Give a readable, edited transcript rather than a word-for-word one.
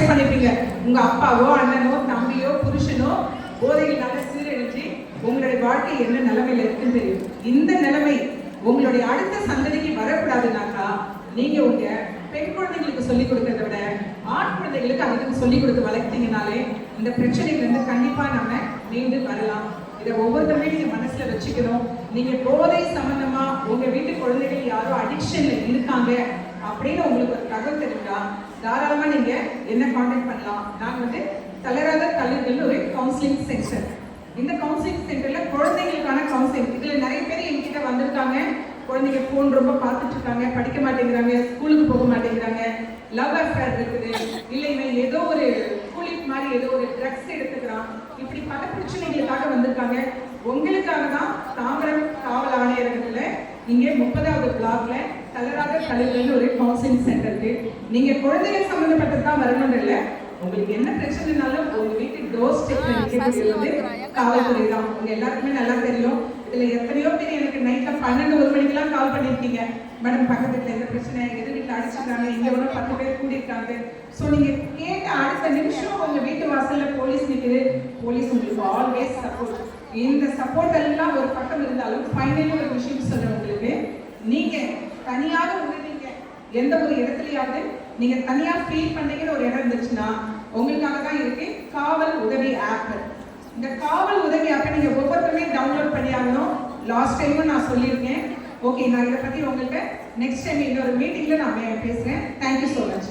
Face பண்ணிருப்பீங்க. உங்க அப்பாவோ அண்ணனோ தம்பியோ புருஷனோ போதையினால சீரழிச்சு உங்களுடைய வாழ்க்கை என்ன நிலைமையில இருக்குன்னு தெரியும். இந்த நிலைமை உங்களுடைய அடுத்த சந்ததிக்கு வரக்கூடாதுனாக்கா நீங்க உங்க பெண் குழந்தைகளுக்கு சொல்லிக் கொடுக்கறத விட ஆண் குழந்தைகளுக்கு அதிகம் சொல்லிக் கொடுத்து வளர்த்தீங்கனாலே இந்த பிரச்சனைகள் இருந்து கண்டிப்பா நம்ம மீண்டு வரலாம். இதை ஒவ்வொருத்தருமே நீங்க மனசுல வச்சுக்கணும். நீங்க போதை சம்பந்தமா உங்க வீட்டு குழந்தைகள் யாரோ அடிக்ஷன்ல இருக்காங்க அப்படின்னு உங்களுக்கு ஒரு தகவல் தெரிஞ்சா தாராளமா நீங்க என்ன கான்டாக்ட் பண்ணலாம். நாங்க தளராத தளிர்கள் ஒரு கவுன்சிலிங் சென்டர். இந்த கவுன்சிலிங் சென்டர்ல குழந்தைகளுக்கான கவுன்சிலிங். இதுல நிறைய பேர் என்கிட்ட வந்திருக்காங்க. குழந்தைங்க போன் ரொம்ப பார்த்துட்டு இருக்காங்க, படிக்க மாட்டேங்கிறாங்க, ஸ்கூலுக்கு போக மாட்டேங்கிறாங்க, லவ் அஃபேர் இருக்குது, இல்லை இவன் ஏதோ ஒரு கூலிப் மாதிரி ஏதோ ஒரு ட்ரக்ஸ் எடுத்துக்கிறான், இப்படி பல பிரச்சனைகளுக்காக வந்திருக்காங்க. உங்களுக்காக தான் தாம்பரம் காவல் ஆணையரகத்துல இங்கே 30வது பிளாக்ல தளராத தளிர்கள் ஒரு கவுன்சிலிங் சென்டர் இருக்கு. நீங்க குழந்தைகள் சம்பந்தப்பட்டது தான் வரணும்னு இல்லை, உங்களுக்கு என்ன பிரச்சனைனாலும் உங்க வீட்டு டோர் ஸ்டெப்ல நிற்கிறது காவல்துறை தான். உங்க எல்லாருக்குமே நல்லா தெரியும். இதுல எத்தனையோ பேர் எனக்கு நைட்ல 12-1 மணிக்கெல்லாம் கால் பண்ணிருக்கீங்க. மேடம் பக்கத்துல எந்த பிரச்சனை, எது வீட்டுல அடிச்சிருக்காங்க, இங்க ஒரு 10 பேர் கூடியிருக்காங்க. ஸோ நீங்க கேட்ட அடுத்த நிமிஷம் உங்க வீட்டு வாசல்ல போலீஸ் நிற்குது. போலீஸ் உங்களுக்கு ஆல்வேஸ் சப்போர்ட். இந்த சப்போர்ட் எல்லாம் ஒரு பக்கம் இருந்தாலும் ஃபைனலி ஒரு விஷயம் சொல்றேன் உங்களுக்கு. நீங்க தனியாக உணர்வீங்க. எந்த ஒரு இடத்துலயாவது நீங்க தனியா ஃபீல் பண்ணீங்கன்னு ஒரு இடம் இருந்துச்சுன்னா உங்களுக்காக தான் இருக்கு காவல் உதவி ஆப். இந்த காவல் உதவி ஆப்பை நீங்க ஒவ்வொருத்தருமே டவுன்லோட் பண்ணி ஆகணும். லாஸ்ட் டைமும் நான் சொல்லியிருக்கேன். ஓகே, நான் இதை பத்தி உங்களுக்கு நெக்ஸ்ட் டைம் இன்னொரு மீட்டிங்ல நான் பேசுறேன். Thank you so much.